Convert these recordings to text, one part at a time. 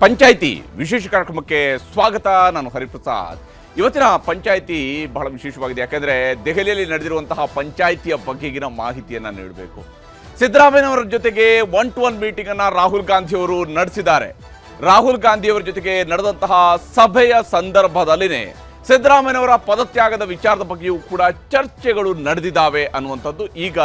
ಪಂಚಾಯಿತಿ ವಿಶೇಷ ಕಾರ್ಯಕ್ರಮಕ್ಕೆ ಸ್ವಾಗತ. ನಾನು ಹರಿಪ್ರಸಾದ್. ಇವತ್ತಿನ ಪಂಚಾಯಿತಿ ಬಹಳ ವಿಶೇಷವಾಗಿದೆ. ಯಾಕಂದರೆ ದೆಹಲಿಯಲ್ಲಿ ನಡೆದಿರುವಂತಹ ಪಂಚಾಯಿತಿಯ ಬಗೆಗಿನ ಮಾಹಿತಿಯನ್ನು ನೀಡಬೇಕು. ಸಿದ್ದರಾಮಯ್ಯನವರ ಜೊತೆಗೆ 1-to-1 ಮೀಟಿಂಗನ್ನು ರಾಹುಲ್ ಗಾಂಧಿಯವರು ನಡೆಸಿದ್ದಾರೆ. ರಾಹುಲ್ ಗಾಂಧಿಯವರ ಜೊತೆಗೆ ನಡೆದಂತಹ ಸಭೆಯ ಸಂದರ್ಭದಲ್ಲಿನೇ ಸಿದ್ದರಾಮಯ್ಯನವರ ಪದತ್ಯಾಗದ ವಿಚಾರದ ಬಗ್ಗೆಯೂ ಕೂಡ ಚರ್ಚೆಗಳು ನಡೆದಿದ್ದಾವೆ ಅನ್ನುವಂಥದ್ದು ಈಗ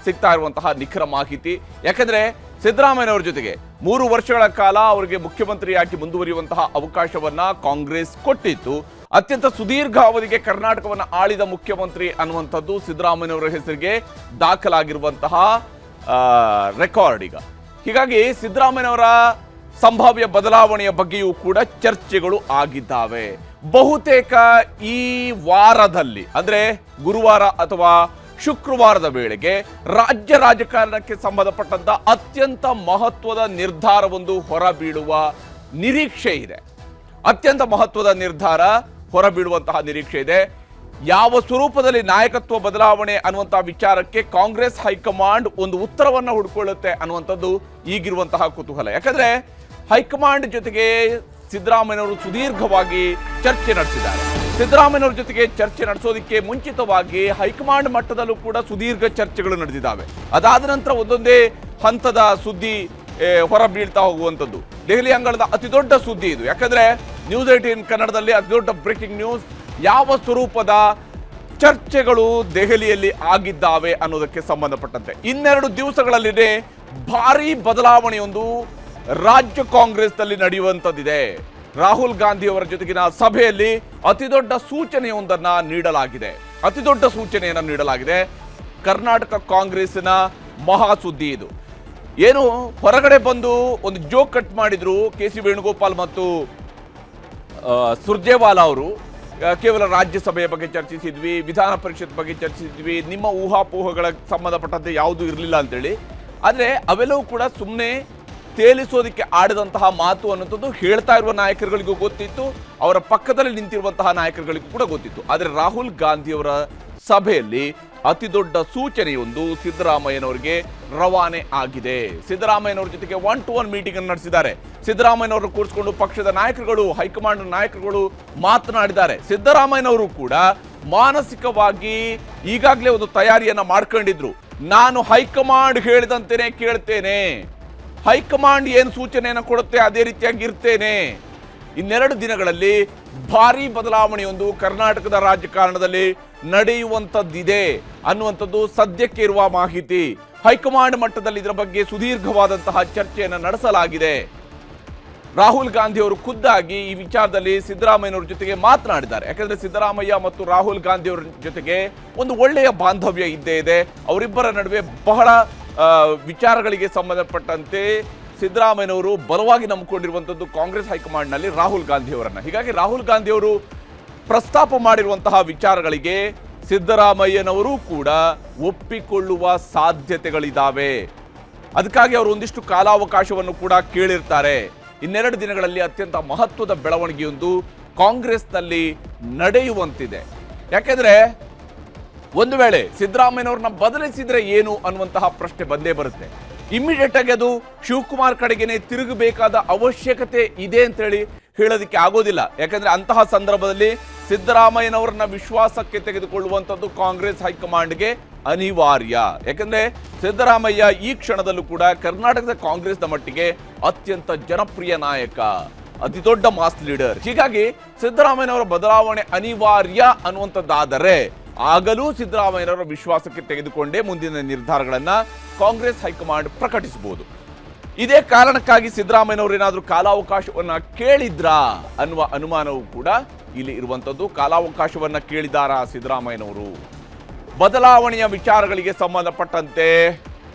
ಸಿಗ್ತಾ ಇರುವಂತಹ ನಿಖರ ಮಾಹಿತಿ. ಯಾಕಂದರೆ ಸಿದ್ದರಾಮಯ್ಯನವರ ಜೊತೆಗೆ 3 ವರ್ಷಗಳ ಕಾಲ ಅವರಿಗೆ ಮುಖ್ಯಮಂತ್ರಿಯಾಗಿ ಮುಂದುವರಿಯುವಂತಹ ಅವಕಾಶವನ್ನ ಕಾಂಗ್ರೆಸ್ ಕೊಟ್ಟಿತ್ತು. ಅತ್ಯಂತ ಸುದೀರ್ಘ ಅವಧಿಗೆ ಕರ್ನಾಟಕವನ್ನು ಆಳಿದ ಮುಖ್ಯಮಂತ್ರಿ ಅನ್ನುವಂಥದ್ದು ಸಿದ್ದರಾಮಯ್ಯನವರ ಹೆಸರಿಗೆ ದಾಖಲಾಗಿರುವಂತಹ ರೆಕಾರ್ಡ್ ಈಗ. ಹೀಗಾಗಿ ಸಿದ್ದರಾಮಯ್ಯನವರ ಸಂಭಾವ್ಯ ಬದಲಾವಣೆಯ ಬಗ್ಗೆಯೂ ಕೂಡ ಚರ್ಚೆಗಳು ಆಗಿದ್ದಾವೆ. ಬಹುತೇಕ ಈ ವಾರದಲ್ಲಿ ಅಂದ್ರೆ ಗುರುವಾರ ಅಥವಾ ಶುಕ್ರವಾರದ ವೇಳೆಗೆ ರಾಜ್ಯ ರಾಜಕಾರಣಕ್ಕೆ ಸಂಬಂಧಪಟ್ಟಂತ ಅತ್ಯಂತ ಮಹತ್ವದ ನಿರ್ಧಾರವೊಂದು ಹೊರಬೀಳುವ ನಿರೀಕ್ಷೆ ಇದೆ. ಅತ್ಯಂತ ಮಹತ್ವದ ನಿರ್ಧಾರ ಹೊರಬೀಳುವಂತಹ ನಿರೀಕ್ಷೆ ಇದೆ. ಯಾವ ಸ್ವರೂಪದಲ್ಲಿ ನಾಯಕತ್ವ ಬದಲಾವಣೆ ಅನ್ನುವಂತಹ ವಿಚಾರಕ್ಕೆ ಕಾಂಗ್ರೆಸ್ ಹೈಕಮಾಂಡ್ ಒಂದು ಉತ್ತರವನ್ನು ಹುಡುಕೊಳ್ಳುತ್ತೆ ಅನ್ನುವಂಥದ್ದು ಈಗಿರುವಂತಹ ಕುತೂಹಲ. ಯಾಕಂದ್ರೆ ಹೈಕಮಾಂಡ್ ಜೊತೆಗೆ ಸಿದ್ದರಾಮಯ್ಯನವರು ಸುದೀರ್ಘವಾಗಿ ಚರ್ಚೆ ನಡೆಸಿದ್ದಾರೆ. ಸಿದ್ದರಾಮಯ್ಯನವರ ಜೊತೆಗೆ ಚರ್ಚೆ ನಡೆಸೋದಕ್ಕೆ ಮುಂಚಿತವಾಗಿ ಹೈಕಮಾಂಡ್ ಮಟ್ಟದಲ್ಲೂ ಕೂಡ ಸುದೀರ್ಘ ಚರ್ಚೆಗಳು ನಡೆದಿದ್ದಾವೆ. ಅದಾದ ನಂತರ ಒಂದೊಂದೇ ಹಂತದ ಸುದ್ದಿ ಹೊರ ಬೀಳ್ತಾ ಹೋಗುವಂಥದ್ದು. ದೆಹಲಿ ಅಂಗಳದ ಅತಿದೊಡ್ಡ ಸುದ್ದಿ ಇದು. ಯಾಕಂದ್ರೆ ನ್ಯೂಸ್ 18 ಕನ್ನಡದಲ್ಲಿ ಅತಿದೊಡ್ಡ ಬ್ರೇಕಿಂಗ್ ನ್ಯೂಸ್. ಯಾವ ಸ್ವರೂಪದ ಚರ್ಚೆಗಳು ದೆಹಲಿಯಲ್ಲಿ ಆಗಿದ್ದಾವೆ ಅನ್ನೋದಕ್ಕೆ ಸಂಬಂಧಪಟ್ಟಂತೆ 2 ದಿವಸಗಳಲ್ಲಿನೇ ಭಾರಿ ಬದಲಾವಣೆಯೊಂದು ರಾಜ್ಯ ಕಾಂಗ್ರೆಸ್ನಲ್ಲಿ ನಡೆಯುವಂಥದ್ದಿದೆ. ರಾಹುಲ್ ಗಾಂಧಿ ಅವರ ಜೊತೆಗಿನ ಸಭೆಯಲ್ಲಿ ಅತಿದೊಡ್ಡ ಸೂಚನೆಯೊಂದನ್ನು ನೀಡಲಾಗಿದೆ. ಕರ್ನಾಟಕ ಕಾಂಗ್ರೆಸ್ನ ಮಹಾ ಸುದ್ದಿ ಇದು. ಏನು ಹೊರಗಡೆ ಬಂದು ಒಂದು ಜೋಕ್ ಕಟ್ ಮಾಡಿದ್ರು ಕೆ.ಸಿ. ವೇಣುಗೋಪಾಲ್ ಮತ್ತು ಸುರ್ಜೇವಾಲಾ ಅವರು. ಕೇವಲ ರಾಜ್ಯಸಭೆಯ ಬಗ್ಗೆ ಚರ್ಚಿಸಿದ್ವಿ, ವಿಧಾನ ಪರಿಷತ್ ಬಗ್ಗೆ ಚರ್ಚಿಸಿದ್ವಿ, ನಿಮ್ಮ ಊಹಾಪೋಹಗಳ ಸಂಬಂಧಪಟ್ಟಂತೆ ಯಾವುದೂ ಇರಲಿಲ್ಲ ಅಂತೇಳಿ. ಆದರೆ ಅವೆಲ್ಲವೂ ಕೂಡ ಸುಮ್ಮನೆ ತೇಲಿಸೋದಕ್ಕೆ ಆಡಿದಂತಹ ಮಾತು ಅನ್ನೋದು ಹೇಳ್ತಾ ಇರುವ ನಾಯಕರುಗಳಿಗೂ ಗೊತ್ತಿತ್ತು, ಅವರ ಪಕ್ಕದಲ್ಲಿ ನಿಂತಿರುವಂತಹ ನಾಯಕರುಗಳಿಗೂ ಕೂಡ ಗೊತ್ತಿತ್ತು. ಆದರೆ ರಾಹುಲ್ ಗಾಂಧಿಯವರ ಸಭೆಯಲ್ಲಿ ಅತಿ ದೊಡ್ಡ ಸೂಚನೆಯೊಂದು ಸಿದ್ದರಾಮಯ್ಯನವರಿಗೆ ರವಾನೆ ಆಗಿದೆ. ಸಿದ್ದರಾಮಯ್ಯನವರ ಜೊತೆಗೆ 1-to-1 ಮೀಟಿಂಗ್ ಅನ್ನು ನಡೆಸಿದ್ದಾರೆ. ಸಿದ್ದರಾಮಯ್ಯನವರು ಕೂರಿಸಿಕೊಂಡು ಪಕ್ಷದ ನಾಯಕರುಗಳು, ಹೈಕಮಾಂಡ್ ನಾಯಕರುಗಳು ಮಾತನಾಡಿದ್ದಾರೆ. ಸಿದ್ದರಾಮಯ್ಯನವರು ಕೂಡ ಮಾನಸಿಕವಾಗಿ ಈಗಾಗಲೇ ಒಂದು ತಯಾರಿಯನ್ನ ಮಾಡ್ಕೊಂಡಿದ್ರು. ನಾನು ಹೈಕಮಾಂಡ್ ಹೇಳಿದಂತೆಯೇ ಕೇಳ್ತೇನೆ, ಹೈಕಮಾಂಡ್ ಏನು ಸೂಚನೆಯನ್ನು ಕೊಡುತ್ತೆ ಅದೇ ರೀತಿಯಾಗಿ ಇರ್ತೇನೆ. 2 ದಿನಗಳಲ್ಲಿ ಭಾರಿ ಬದಲಾವಣೆಯೊಂದು ಕರ್ನಾಟಕದ ರಾಜಕಾರಣದಲ್ಲಿ ನಡೆಯುವಂಥದ್ದಿದೆ ಅನ್ನುವಂಥದ್ದು ಸದ್ಯಕ್ಕೆ ಇರುವ ಮಾಹಿತಿ. ಹೈಕಮಾಂಡ್ ಮಟ್ಟದಲ್ಲಿ ಇದರ ಬಗ್ಗೆ ಸುದೀರ್ಘವಾದಂತಹ ಚರ್ಚೆಯನ್ನು ನಡೆಸಲಾಗಿದೆ. ರಾಹುಲ್ ಗಾಂಧಿ ಅವರು ಖುದ್ದಾಗಿ ಈ ವಿಚಾರದಲ್ಲಿ ಸಿದ್ದರಾಮಯ್ಯನವರ ಜೊತೆಗೆ ಮಾತನಾಡಿದ್ದಾರೆ. ಯಾಕಂದ್ರೆ ಸಿದ್ದರಾಮಯ್ಯ ಮತ್ತು ರಾಹುಲ್ ಗಾಂಧಿ ಅವರ ಜೊತೆಗೆ ಒಂದು ಒಳ್ಳೆಯ ಬಾಂಧವ್ಯ ಇದ್ದೇ ಇದೆ. ಅವರಿಬ್ಬರ ನಡುವೆ ಬಹಳ ವಿಚಾರಗಳಿಗೆ ಸಂಬಂಧಪಟ್ಟಂತೆ ಸಿದ್ದರಾಮಯ್ಯನವರು ಬಲವಾಗಿ ನಂಬಿಕೊಂಡಿರುವಂಥದ್ದು ಕಾಂಗ್ರೆಸ್ ಹೈಕಮಾಂಡ್ನಲ್ಲಿ ರಾಹುಲ್ ಗಾಂಧಿ ಅವರನ್ನ. ಹೀಗಾಗಿ ರಾಹುಲ್ ಗಾಂಧಿ ಅವರು ಪ್ರಸ್ತಾಪ ಮಾಡಿರುವಂತಹ ವಿಚಾರಗಳಿಗೆ ಸಿದ್ದರಾಮಯ್ಯನವರು ಕೂಡ ಒಪ್ಪಿಕೊಳ್ಳುವ ಸಾಧ್ಯತೆಗಳಿದ್ದಾವೆ. ಅದಕ್ಕಾಗಿ ಅವರು ಒಂದಿಷ್ಟು ಕಾಲಾವಕಾಶವನ್ನು ಕೂಡ ಕೇಳಿರ್ತಾರೆ. 2 ದಿನಗಳಲ್ಲಿ ಅತ್ಯಂತ ಮಹತ್ವದ ಬೆಳವಣಿಗೆಯೊಂದು ಕಾಂಗ್ರೆಸ್ನಲ್ಲಿ ನಡೆಯುವಂತಿದೆ. ಯಾಕೆಂದ್ರೆ ಒಂದು ವೇಳೆ ಸಿದ್ದರಾಮಯ್ಯನವ್ರನ್ನ ಬದಲಿಸಿದ್ರೆ ಏನು ಅನ್ನುವಂತಹ ಪ್ರಶ್ನೆ ಬಂದೇ ಬರುತ್ತೆ. ಇಮ್ಮಿಡಿಯೇಟ್ ಆಗಿ ಅದು ಶಿವಕುಮಾರ್ ಕಡೆಗೇನೆ ತಿರುಗಬೇಕಾದ ಅವಶ್ಯಕತೆ ಇದೆ ಅಂತ ಹೇಳೋದಕ್ಕೆ ಆಗೋದಿಲ್ಲ. ಯಾಕಂದ್ರೆ ಅಂತಹ ಸಂದರ್ಭದಲ್ಲಿ ಸಿದ್ದರಾಮಯ್ಯನವರನ್ನ ವಿಶ್ವಾಸಕ್ಕೆ ತೆಗೆದುಕೊಳ್ಳುವಂಥದ್ದು ಕಾಂಗ್ರೆಸ್ ಹೈಕಮಾಂಡ್ಗೆ ಅನಿವಾರ್ಯ. ಯಾಕಂದ್ರೆ ಸಿದ್ದರಾಮಯ್ಯ ಈ ಕ್ಷಣದಲ್ಲೂ ಕೂಡ ಕರ್ನಾಟಕದ ಕಾಂಗ್ರೆಸ್ನ ಮಟ್ಟಿಗೆ ಅತ್ಯಂತ ಜನಪ್ರಿಯ ನಾಯಕ, ಅತಿ ದೊಡ್ಡ ಮಾಸ್ ಲೀಡರ್. ಹೀಗಾಗಿ ಸಿದ್ದರಾಮಯ್ಯನವರ ಬದಲಾವಣೆ ಅನಿವಾರ್ಯ ಅನ್ನುವಂಥದ್ದಾದರೆ ಆಗಲೂ ಸಿದ್ದರಾಮಯ್ಯನವರ ವಿಶ್ವಾಸಕ್ಕೆ ತೆಗೆದುಕೊಂಡೇ ಮುಂದಿನ ನಿರ್ಧಾರಗಳನ್ನ ಕಾಂಗ್ರೆಸ್ ಹೈಕಮಾಂಡ್ ಪ್ರಕಟಿಸಬಹುದು. ಇದೇ ಕಾರಣಕ್ಕಾಗಿ ಸಿದ್ದರಾಮಯ್ಯನವರು ಏನಾದರೂ ಕಾಲಾವಕಾಶವನ್ನ ಕೇಳಿದ್ರಾ ಅನ್ನುವ ಅನುಮಾನವೂ ಕೂಡ ಇಲ್ಲಿ ಇರುವಂಥದ್ದು. ಕಾಲಾವಕಾಶವನ್ನ ಕೇಳಿದಾರಾ ಸಿದ್ದರಾಮಯ್ಯನವರು? ಬದಲಾವಣೆಯ ವಿಚಾರಗಳಿಗೆ ಸಂಬಂಧಪಟ್ಟಂತೆ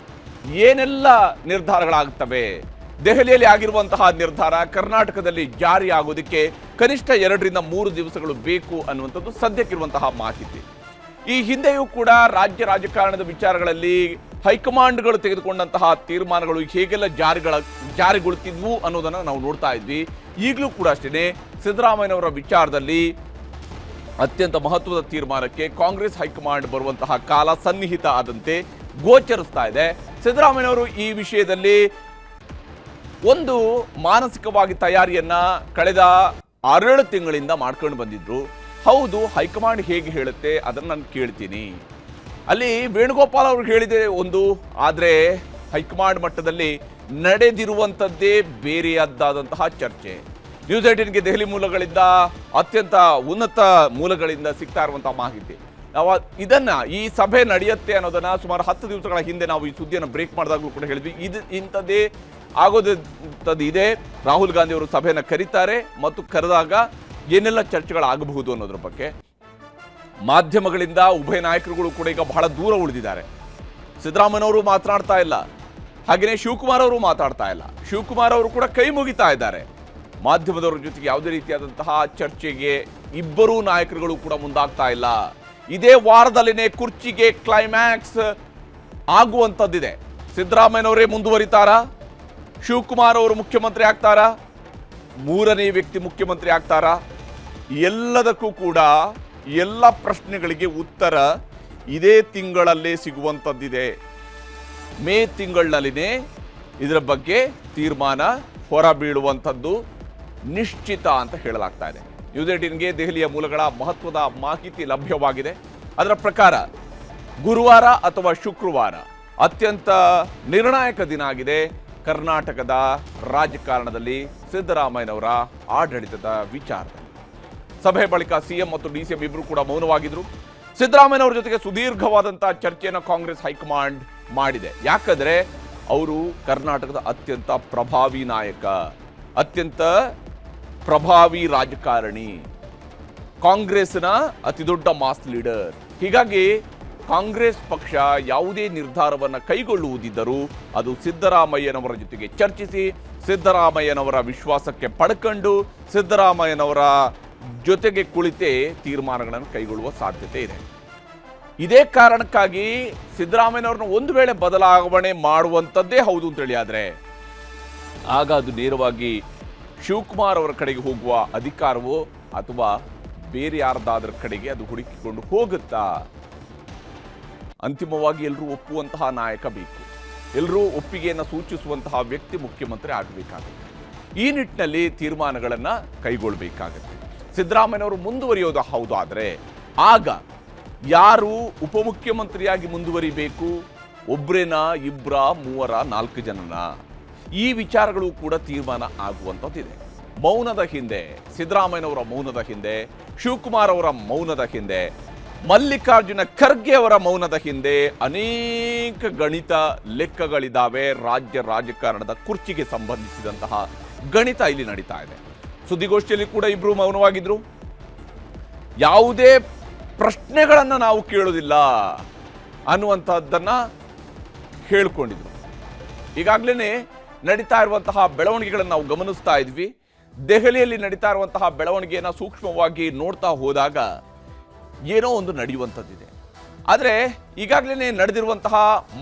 ಏನೆಲ್ಲ ನಿರ್ಧಾರಗಳಾಗುತ್ತವೆ? ದೆಹಲಿಯಲ್ಲಿ ಆಗಿರುವಂತಹ ನಿರ್ಧಾರ ಕರ್ನಾಟಕದಲ್ಲಿ ಜಾರಿ ಆಗೋದಕ್ಕೆ ಕನಿಷ್ಠ 2 ರಿಂದ 3 ದಿವಸಗಳು ಬೇಕು ಅನ್ನುವಂಥದ್ದು ಸದ್ಯಕ್ಕಿರುವಂತಹ ಮಾಹಿತಿ. ಈ ಹಿಂದೆಯೂ ಕೂಡ ರಾಜ್ಯ ರಾಜಕಾರಣದ ವಿಚಾರಗಳಲ್ಲಿ ಹೈಕಮಾಂಡ್ಗಳು ತೆಗೆದುಕೊಂಡಂತಹ ತೀರ್ಮಾನಗಳು ಹೇಗೆಲ್ಲ ಜಾರಿಗೊಳ್ತಿದ್ವು ಅನ್ನೋದನ್ನು ನಾವು ನೋಡ್ತಾ ಇದ್ವಿ. ಈಗಲೂ ಕೂಡ ಅಷ್ಟೇ ಸಿದ್ದರಾಮಯ್ಯನವರ ವಿಚಾರದಲ್ಲಿ ಅತ್ಯಂತ ಮಹತ್ವದ ತೀರ್ಮಾನಕ್ಕೆ ಕಾಂಗ್ರೆಸ್ ಹೈಕಮಾಂಡ್ ಬರುವಂತಹ ಕಾಲ ಸನ್ನಿಹಿತ ಆದಂತೆ ಗೋಚರಿಸ್ತಾ ಇದೆ. ಸಿದ್ದರಾಮಯ್ಯನವರು ಈ ವಿಷಯದಲ್ಲಿ ಒಂದು ಮಾನಸಿಕವಾಗಿ ತಯಾರಿಯನ್ನ ಕಳೆದ 6-7 ತಿಂಗಳಿಂದ ಮಾಡ್ಕೊಂಡು ಬಂದಿದ್ರು. ಹೌದು, ಹೈಕಮಾಂಡ್ ಹೇಗೆ ಹೇಳುತ್ತೆ ಅದನ್ನು ನಾನು ಕೇಳ್ತೀನಿ. ಅಲ್ಲಿ ವೇಣುಗೋಪಾಲ್ ಅವರು ಹೇಳಿದೆ ಒಂದು, ಆದರೆ ಹೈಕಮಾಂಡ್ ಮಟ್ಟದಲ್ಲಿ ನಡೆದಿರುವಂಥದ್ದೇ ಬೇರೆಯದ್ದಾದಂತಹ ಚರ್ಚೆ. ನ್ಯೂಸ್ 18ಗೆ ದೆಹಲಿ ಮೂಲಗಳಿಂದ, ಅತ್ಯಂತ ಉನ್ನತ ಮೂಲಗಳಿಂದ ಸಿಗ್ತಾ ಇರುವಂತಹ ಮಾಹಿತಿ. ನಾವು ಈ ಸಭೆ ನಡೆಯುತ್ತೆ ಅನ್ನೋದನ್ನ ಸುಮಾರು 10 ದಿವಸಗಳ ಹಿಂದೆ ನಾವು ಈ ಸುದ್ದಿಯನ್ನು ಬ್ರೇಕ್ ಮಾಡಿದಾಗಲೂ ಕೂಡ ಹೇಳಿದ್ವಿ. ಇಂಥದ್ದೇ ಆಗೋದಂಥದ್ದು ಇದೆ. ರಾಹುಲ್ ಗಾಂಧಿ ಅವರು ಸಭೆಯನ್ನು ಕರೀತಾರೆ ಮತ್ತು ಕರೆದಾಗ ಏನೆಲ್ಲ ಚರ್ಚೆಗಳಾಗಬಹುದು ಅನ್ನೋದ್ರ ಬಗ್ಗೆ ಮಾಧ್ಯಮಗಳಿಂದ ಉಭಯ ನಾಯಕರುಗಳು ಕೂಡ ಈಗ ಬಹಳ ದೂರ ಉಳಿದಿದ್ದಾರೆ. ಸಿದ್ದರಾಮಯ್ಯನವರು ಮಾತನಾಡ್ತಾ ಇಲ್ಲ, ಹಾಗೆಯೇ ಶಿವಕುಮಾರ್ ಅವರು ಮಾತಾಡ್ತಾ ಇಲ್ಲ. ಶಿವಕುಮಾರ್ ಅವರು ಕೂಡ ಕೈ ಮುಗಿತಾ ಇದ್ದಾರೆ. ಮಾಧ್ಯಮದವರ ಜೊತೆಗೆ ಯಾವುದೇ ರೀತಿಯಾದಂತಹ ಚರ್ಚೆಗೆ ಇಬ್ಬರೂ ನಾಯಕರುಗಳು ಕೂಡ ಮುಂದಾಗ್ತಾ ಇಲ್ಲ. ಇದೇ ವಾರದಲ್ಲಿನೇ ಕುರ್ಚಿಗೆ ಕ್ಲೈಮ್ಯಾಕ್ಸ್ ಆಗುವಂಥದ್ದಿದೆ. ಸಿದ್ದರಾಮಯ್ಯನವರೇ ಮುಂದುವರಿತಾರಾ? ಶಿವಕುಮಾರ್ ಅವರು ಮುಖ್ಯಮಂತ್ರಿ ಆಗ್ತಾರಾ? ಮೂರನೇ ವ್ಯಕ್ತಿ ಮುಖ್ಯಮಂತ್ರಿ ಆಗ್ತಾರಾ? ಎಲ್ಲದಕ್ಕೂ ಕೂಡ ಎಲ್ಲ ಪ್ರಶ್ನೆಗಳಿಗೆ ಉತ್ತರ ಇದೇ ತಿಂಗಳಲ್ಲೇ ಸಿಗುವಂಥದ್ದಿದೆ. ಮೇ ತಿಂಗಳಿನಲ್ಲಿನೇ ಇದರ ಬಗ್ಗೆ ತೀರ್ಮಾನ ಹೊರಬೀಳುವಂಥದ್ದು ನಿಶ್ಚಿತ ಅಂತ ಹೇಳಲಾಗ್ತಾ ಇದೆ. ನ್ಯೂಸ್ 18ಗೆ ದೆಹಲಿಯ ಮೂಲಗಳ ಮಹತ್ವದ ಮಾಹಿತಿ ಲಭ್ಯವಾಗಿದೆ. ಅದರ ಪ್ರಕಾರ ಗುರುವಾರ ಅಥವಾ ಶುಕ್ರವಾರ ಅತ್ಯಂತ ನಿರ್ಣಾಯಕ ದಿನ ಆಗಿದೆ ಕರ್ನಾಟಕದ ರಾಜಕಾರಣದಲ್ಲಿ ಸಿದ್ದರಾಮಯ್ಯನವರ ಆಡಳಿತದ ವಿಚಾರದಲ್ಲಿ. ಸಭೆ ಬಳಿಕ ಸಿಎಂ ಮತ್ತು ಡಿಸಿಎಂ ಇಬ್ಬರು ಕೂಡ ಮೌನವಾಗಿದ್ರು. ಸಿದ್ದರಾಮಯ್ಯನವರ ಜೊತೆಗೆ ಸುದೀರ್ಘವಾದಂತಹ ಚರ್ಚೆಯನ್ನು ಕಾಂಗ್ರೆಸ್ ಹೈಕಮಾಂಡ್ ಮಾಡಿದೆ. ಯಾಕಂದ್ರೆ ಅವರು ಕರ್ನಾಟಕದ ಅತ್ಯಂತ ಪ್ರಭಾವಿ ನಾಯಕ, ಅತ್ಯಂತ ಪ್ರಭಾವಿ ರಾಜಕಾರಣಿ, ಕಾಂಗ್ರೆಸ್ನ ಅತಿ ದೊಡ್ಡ ಮಾಸ್ ಲೀಡರ್. ಹೀಗಾಗಿ ಕಾಂಗ್ರೆಸ್ ಪಕ್ಷ ಯಾವುದೇ ನಿರ್ಧಾರವನ್ನು ಕೈಗೊಳ್ಳುವುದಿದ್ದರೂ ಅದು ಸಿದ್ದರಾಮಯ್ಯನವರ ಜೊತೆಗೆ ಚರ್ಚಿಸಿ, ಸಿದ್ದರಾಮಯ್ಯನವರ ವಿಶ್ವಾಸಕ್ಕೆ ಪಡ್ಕೊಂಡು, ಸಿದ್ದರಾಮಯ್ಯನವರ ಜೊತೆಗೆ ಕುಳಿತೇ ತೀರ್ಮಾನಗಳನ್ನು ಕೈಗೊಳ್ಳುವ ಸಾಧ್ಯತೆ ಇದೆ. ಇದೇ ಕಾರಣಕ್ಕಾಗಿ ಸಿದ್ದರಾಮಯ್ಯನವ್ರನ್ನ ಒಂದು ವೇಳೆ ಬದಲಾವಣೆ ಮಾಡುವಂಥದ್ದೇ ಹೌದು ಅಂತೇಳಿ ಆದರೆ ಆಗ ಅದು ನೇರವಾಗಿ ಶಿವಕುಮಾರ್ ಅವರ ಕಡೆಗೆ ಹೋಗುವ ಅಧಿಕಾರವೋ ಅಥವಾ ಬೇರೆ ಯಾರದಾದ್ರ ಕಡೆಗೆ ಅದು ಹುಡುಕಿಕೊಂಡು ಹೋಗುತ್ತಾ? ಅಂತಿಮವಾಗಿ ಎಲ್ಲರೂ ಒಪ್ಪುವಂತಹ ನಾಯಕ ಬೇಕು, ಎಲ್ಲರೂ ಒಪ್ಪಿಗೆಯನ್ನು ಸೂಚಿಸುವಂತಹ ವ್ಯಕ್ತಿ ಮುಖ್ಯಮಂತ್ರಿ ಆಗಬೇಕಾಗುತ್ತೆ. ಈ ನಿಟ್ಟಿನಲ್ಲಿ ತೀರ್ಮಾನಗಳನ್ನು ಕೈಗೊಳ್ಳಬೇಕಾಗುತ್ತೆ. ಸಿದ್ದರಾಮಯ್ಯನವರು ಮುಂದುವರಿಯೋದು ಹೌದು, ಆದರೆ ಆಗ ಯಾರು ಉಪಮುಖ್ಯಮಂತ್ರಿಯಾಗಿ ಮುಂದುವರಿಬೇಕು? ಒಬ್ರೇನಾ, ಇಬ್ಬರ, ಮೂವರ, 4 ಜನನ? ಈ ವಿಚಾರಗಳು ಕೂಡ ತೀರ್ಮಾನ ಆಗುವಂಥದ್ದಿದೆ. ಮೌನದ ಹಿಂದೆ, ಸಿದ್ದರಾಮಯ್ಯನವರ ಮೌನದ ಹಿಂದೆ, ಶಿವಕುಮಾರ್ ಅವರ ಮೌನದ ಹಿಂದೆ, ಮಲ್ಲಿಕಾರ್ಜುನ ಖರ್ಗೆ ಅವರ ಮೌನದ ಹಿಂದೆ ಅನೇಕ ಗಣಿತ ಲೆಕ್ಕಗಳಿದ್ದಾವೆ. ರಾಜ್ಯ ರಾಜಕಾರಣದ ಕುರ್ಚಿಗೆ ಸಂಬಂಧಿಸಿದಂತಹ ಗಣಿತ ಇಲ್ಲಿ ನಡೀತಾ ಇದೆ. ಸುದ್ದಿಗೋಷ್ಠಿಯಲ್ಲಿ ಕೂಡ ಇಬ್ರು ಮೌನವಾಗಿದ್ರು. ಯಾವುದೇ ಪ್ರಶ್ನೆಗಳನ್ನು ನಾವು ಕೇಳೋದಿಲ್ಲ ಅನ್ನುವಂಥದ್ದನ್ನ ಹೇಳ್ಕೊಂಡಿದ್ರು. ಈಗಾಗಲೇ ನಡೀತಾ ಇರುವಂತಹ ಬೆಳವಣಿಗೆಗಳನ್ನು ನಾವು ಗಮನಿಸ್ತಾ ಇದ್ವಿ. ದೆಹಲಿಯಲ್ಲಿ ನಡೀತಾ ಇರುವಂತಹ ಬೆಳವಣಿಗೆಯನ್ನು ಸೂಕ್ಷ್ಮವಾಗಿ ನೋಡ್ತಾ ಹೋದಾಗ ಏನೋ ಒಂದು ನಡೆಯುವಂಥದ್ದಿದೆ. ಆದರೆ ಈಗಾಗಲೇ ನಡೆದಿರುವಂತಹ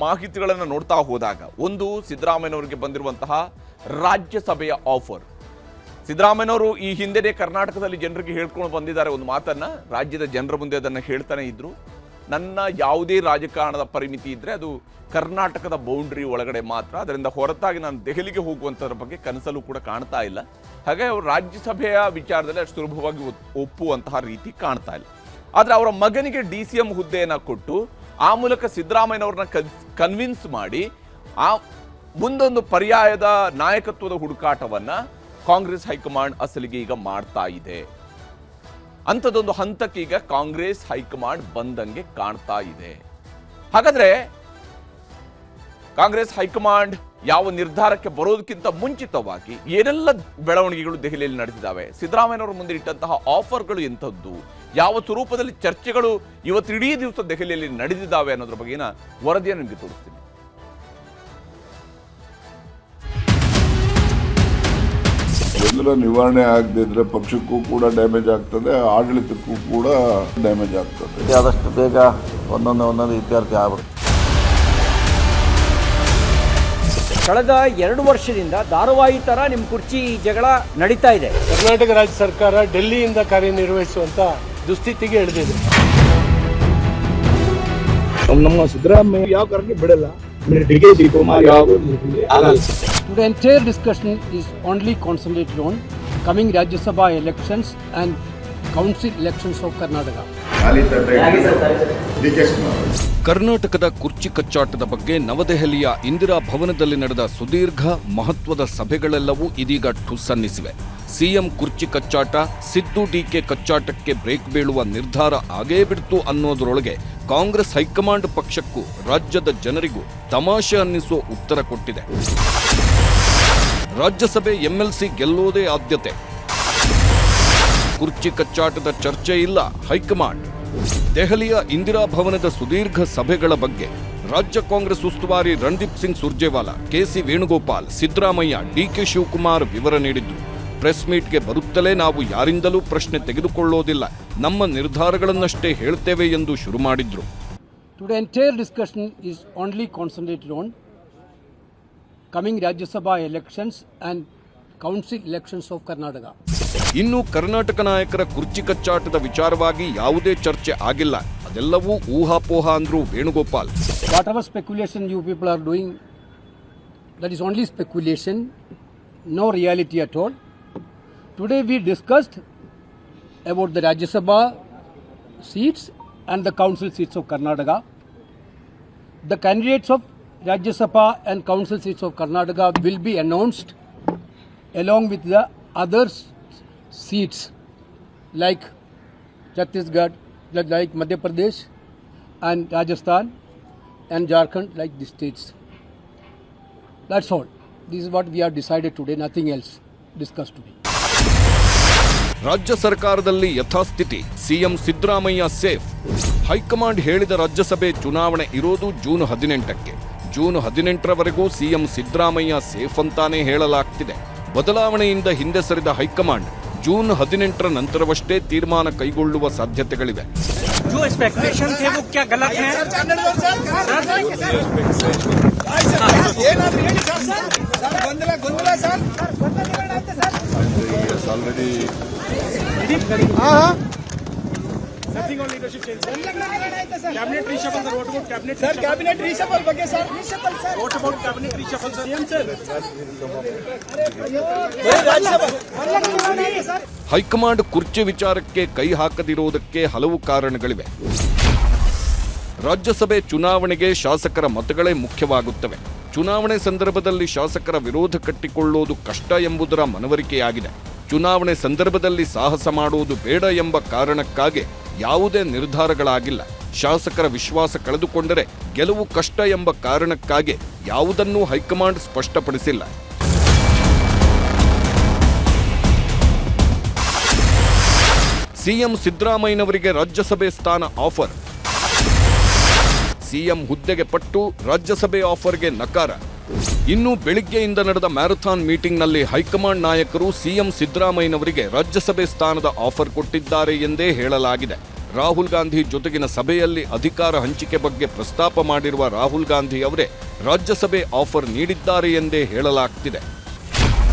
ಮಾಹಿತಿಗಳನ್ನು ನೋಡ್ತಾ ಹೋದಾಗ ಒಂದು, ಸಿದ್ದರಾಮಯ್ಯನವರಿಗೆ ಬಂದಿರುವಂತಹ ರಾಜ್ಯಸಭೆಯ ಆಫರ್. ಸಿದ್ದರಾಮಯ್ಯನವರು ಈ ಹಿಂದೆನೇ ಕರ್ನಾಟಕದಲ್ಲಿ ಜನರಿಗೆ ಹೇಳ್ಕೊಂಡು ಬಂದಿದ್ದಾರೆ ಒಂದು ಮಾತನ್ನ, ರಾಜ್ಯದ ಜನರ ಮುಂದೆ ಅದನ್ನು ಹೇಳ್ತಾನೆ ಇದ್ರು. ನನ್ನ ಯಾವುದೇ ರಾಜಕಾರಣದ ಪರಿಮಿತಿ ಇದ್ರೆ ಅದು ಕರ್ನಾಟಕದ ಬೌಂಡ್ರಿ ಒಳಗಡೆ ಮಾತ್ರ, ಅದರಿಂದ ಹೊರತಾಗಿ ನಾನು ದೆಹಲಿಗೆ ಹೋಗುವಂಥದ್ರ ಬಗ್ಗೆ ಕನಸಲ್ಲೂ ಕೂಡ ಕಾಣ್ತಾ ಇಲ್ಲ. ಹಾಗೆ ಅವರು ರಾಜ್ಯಸಭೆಯ ವಿಚಾರದಲ್ಲಿ ಅಷ್ಟು ಸುಲಭವಾಗಿ ಒಪ್ಪುವಂತಹ ರೀತಿ ಕಾಣ್ತಾ ಇಲ್ಲ. ಆದರೆ ಅವರ ಮಗನಿಗೆ DCM ಹುದ್ದೆಯನ್ನು ಕೊಟ್ಟು ಆ ಮೂಲಕ ಸಿದ್ದರಾಮಯ್ಯನವ್ರನ್ನ ಕನ್ವಿನ್ಸ್ ಮಾಡಿ ಆ ಮುಂದೊಂದು ಪರ್ಯಾಯದ ನಾಯಕತ್ವದ ಹುಡುಕಾಟವನ್ನ ಕಾಂಗ್ರೆಸ್ ಹೈಕಮಾಂಡ್ ಅಸಲಿಗೆ ಈಗ ಮಾಡ್ತಾ ಇದೆ. ಅಂಥದ್ದೊಂದು ಹಂತಕ್ಕೆ ಈಗ ಕಾಂಗ್ರೆಸ್ ಹೈಕಮಾಂಡ್ ಬಂದಂಗೆ ಕಾಣ್ತಾ ಇದೆ. ಹಾಗಾದ್ರೆ ಕಾಂಗ್ರೆಸ್ ಹೈಕಮಾಂಡ್ ಯಾವ ನಿರ್ಧಾರಕ್ಕೆ ಬರೋದಕ್ಕಿಂತ ಮುಂಚಿತವಾಗಿ ಏನೆಲ್ಲ ಬೆಳವಣಿಗೆಗಳು ದೆಹಲಿಯಲ್ಲಿ ನಡೆದಿದ್ದಾವೆ, ಸಿದ್ದರಾಮಯ್ಯನವರು ಮುಂದೆ ಇಟ್ಟಂತಹ ಆಫರ್ಗಳು ಎಂಥದ್ದು, ಯಾವ ಸ್ವರೂಪದಲ್ಲಿ ಚರ್ಚೆಗಳು ಇವತ್ತು ಇಡೀ ದಿವಸ ದೆಹಲಿಯಲ್ಲಿ ನಡೆದಿದ್ದಾವೆ ಅನ್ನೋದ್ರ ಬಗ್ಗೆನ ವರದಿಯನ್ನು ನಿಮಗೆ ತೋರಿಸ್ತೀನಿ. ಗೊಂದಲ ನಿವಾರಣೆ ಆಗದಿದ್ರೆ ಪಕ್ಷಕ್ಕೂ ಕೂಡ ಡ್ಯಾಮೇಜ್ ಆಗ್ತದೆ, ಆಡಳಿತಕ್ಕೂ ಕೂಡ ಡ್ಯಾಮೇಜ್ ಆಗ್ತದೆ. ಆದಷ್ಟು ಬೇಗ ಒಂದೊಂದು ಇತ್ಯರ್ಥ ಆಗ್ಬಿಡುತ್ತೆ. ಕಳೆದ 2 ವರ್ಷದಿಂದ ಧಾರಾವಾಹಿ ತರ ನಿಮ್ಮ ಕುರ್ಚಿ ಜಗಳ ನಡೀತಾ ಇದೆ. ಕರ್ನಾಟಕ ರಾಜ್ಯ ಸರ್ಕಾರ ಡೆಲ್ಲಿಯಿಂದ ಕಾರ್ಯನಿರ್ವಹಿಸುವಂತ ದುಸ್ಥಿತಿಗೆ ಇಳಿದಿದೆ. ನಮ್ಮ ಸಿದ್ದರಾಮಯ್ಯ ಯಾವ ಕಾರಣಕ್ಕೆ ಬಿಡಲ್ಲ. ಡಿ ಕೆ ಶಿವಕುಮಾರ್ ಯಾವಾಗೂ ಆಗಲ್ಲ. The entire discussion is only concentrated on coming Rajya Sabha elections and council elections of Karnataka. ಕರ್ನಾಟಕದ ಕುರ್ಚಿ ಕಚ್ಚಾಟದ ಬಗ್ಗೆ ನವದೆಹಲಿಯ ಇಂದಿರಾ ಭವನದಲ್ಲಿ ನಡೆದ ಸುದೀರ್ಘ ಮಹತ್ವದ ಸಭೆಗಳೆಲ್ಲವೂ ಇದೀಗ ಠುಸ್ಸನ್ನಿಸಿವೆ. ಸಿಎಂ ಕುರ್ಚಿ ಕಚ್ಚಾಟ, ಸಿದ್ದು ಡಿಕೆ ಕಚ್ಚಾಟಕ್ಕೆ ಬ್ರೇಕ್ ಬೀಳುವ ನಿರ್ಧಾರ ಆಗೇ ಬಿಡ್ತು ಅನ್ನೋದರೊಳಗೆ ಕಾಂಗ್ರೆಸ್ ಹೈಕಮಾಂಡ್ ಪಕ್ಷಕ್ಕೂ ರಾಜ್ಯದ ಜನರಿಗೂ ತಮಾಷೆ ಅನ್ನಿಸುವ ಉತ್ತರ ಕೊಟ್ಟಿದೆ. ರಾಜ್ಯಸಭೆ ಎಂಎಲ್ಸಿ ಗೆಲ್ಲೋದೇ ಆದ್ಯತೆ. ಕುರ್ಚಿ ಕಚ್ಚಾಟದ ಚರ್ಚೆ ಇಲ್ಲ ಹೈಕಮಾಂಡ್. ದೆಹಲಿಯ ಇಂದಿರಾ ಭವನದ ಸುದೀರ್ಘ ಸಭೆಗಳ ಬಗ್ಗೆ ರಾಜ್ಯ ಕಾಂಗ್ರೆಸ್ ಉಸ್ತುವಾರಿ ರಣದೀಪ್ ಸಿಂಗ್ ಸುರ್ಜೇವಾಲಾ, ಕೆಸಿ ವೇಣುಗೋಪಾಲ್, ಸಿದ್ದರಾಮಯ್ಯ, ಡಿಕೆ ಶಿವಕುಮಾರ್ ವಿವರ ನೀಡಿದ್ರು. ಪ್ರೆಸ್ ಮೀಟ್ಗೆ ಬರುತ್ತಲೇ ನಾವು ಯಾರಿಂದಲೂ ಪ್ರಶ್ನೆ ತೆಗೆದುಕೊಳ್ಳೋದಿಲ್ಲ, ನಮ್ಮ ನಿರ್ಧಾರಗಳನ್ನಷ್ಟೇ ಹೇಳ್ತೇವೆ ಎಂದು ಶುರು ಮಾಡಿದ್ರು. The entire discussion is only concentrated on coming Rajya Sabha elections and council elections of Karnataka. ಇನ್ನು ಕರ್ನಾಟಕ ನಾಯಕರ ಕುರ್ಚಿ ಕಚ್ಚಾಟದ ವಿಚಾರವಾಗಿ ಯಾವುದೇ ಚರ್ಚೆ ಆಗಿಲ್ಲ, ಅದೆಲ್ಲವೂ ಊಹಾಪೋಹ ಅಂದ್ರು Venugopal. Whatever speculation you people are doing, that is only speculation, no reality at all. Today we discussed about the Rajya Sabha seats and the council seats of Karnataka. The candidates of Rajya Sabha and council seats of Karnataka will be announced along with the other seats like Chhattisgarh, like Madhya Pradesh and Rajasthan and Jharkhand, like the states. That's all. This is what we have decided today, nothing else discussed today. ರಾಜ್ಯ ಸರ್ಕಾರದಲ್ಲಿ ಯಥಾಸ್ಥಿತಿ, CM Siddaramaiah safe. High command ಹೇಳಿದ ರಾಜ್ಯಸಭೆ ಚುನಾವಣೆ ಇರೋದು June 18ಕ್ಕೆ. June 18ರವರೆಗೂ CM Siddaramaiah safe ಅಂತಾನೆ ಹೇಳಲಾಗ್ತಿದೆ. ಬದಲಾವಣೆಯಿಂದ ಹಿಂದೆ ಸರಿದ ಹೈಕಮಾಂಡ್ ಜೂನ್ 18ರ ನಂತರವಷ್ಟೇ ತೀರ್ಮಾನ ಕೈಗೊಳ್ಳುವ ಸಾಧ್ಯತೆಗಳಿವೆ. ಹೈಕಮಾಂಡ್ ಕುರ್ಚಿ ವಿಚಾರಕ್ಕೆ ಕೈ ಹಾಕದಿರುವುದಕ್ಕೆ ಹಲವು ಕಾರಣಗಳಿವೆ. ರಾಜ್ಯಸಭೆ ಚುನಾವಣೆಗೆ ಶಾಸಕರ ಮತಗಳೇ ಮುಖ್ಯವಾಗುತ್ತವೆ. ಚುನಾವಣೆ ಸಂದರ್ಭದಲ್ಲಿ ಶಾಸಕರ ವಿರೋಧ ಕಟ್ಟಿಕೊಳ್ಳೋದು ಕಷ್ಟ ಎಂಬುದರ ಮನವರಿಕೆಯಾಗಿದೆ. ಚುನಾವಣೆ ಸಂದರ್ಭದಲ್ಲಿ ಸಾಹಸ ಮಾಡುವುದು ಬೇಡ ಎಂಬ ಕಾರಣಕ್ಕಾಗಿ ಯಾವುದೇ ನಿರ್ಧಾರಗಳಾಗಿಲ್ಲ. ಶಾಸಕರ ವಿಶ್ವಾಸ ಕಳೆದುಕೊಂಡರೆ ಗೆಲುವು ಕಷ್ಟ ಎಂಬ ಕಾರಣಕ್ಕಾಗಿ ಯಾವುದನ್ನೂ ಹೈಕಮಾಂಡ್ ಸ್ಪಷ್ಟಪಡಿಸಿಲ್ಲ. ಸಿಎಂ ಸಿದ್ದರಾಮಯ್ಯನವರಿಗೆ ರಾಜ್ಯಸಭೆ ಸ್ಥಾನ ಆಫರ್. ಸಿಎಂ ಹುದ್ದೆಗೆ ಪಟ್ಟು ರಾಜ್ಯಸಭೆ ಆಫರ್ಗೆ ನಕಾರ. ಇನ್ನು ಬೆಳಿಗ್ಗೆಯಿಂದ ನಡೆದ ಮ್ಯಾರಥಾನ್ ಮೀಟಿಂಗ್ನಲ್ಲಿ ಹೈಕಮಾಂಡ್ ನಾಯಕರು ಸಿಎಂ ಸಿದ್ದರಾಮಯ್ಯನವರಿಗೆ ರಾಜ್ಯಸಭೆ ಸ್ಥಾನದ ಆಫರ್ ಕೊಟ್ಟಿದ್ದಾರೆ ಎಂದೇ ಹೇಳಲಾಗಿದೆ. ರಾಹುಲ್ ಗಾಂಧಿ ಜೊತೆಗಿನ ಸಭೆಯಲ್ಲಿ ಅಧಿಕಾರ ಹಂಚಿಕೆ ಬಗ್ಗೆ ಪ್ರಸ್ತಾಪ ಮಾಡಿರುವ ರಾಹುಲ್ ಗಾಂಧಿ ಅವರೇ ರಾಜ್ಯಸಭೆ ಆಫರ್ ನೀಡಿದ್ದಾರೆ ಎಂದೇ ಹೇಳಲಾಗ್ತಿದೆ.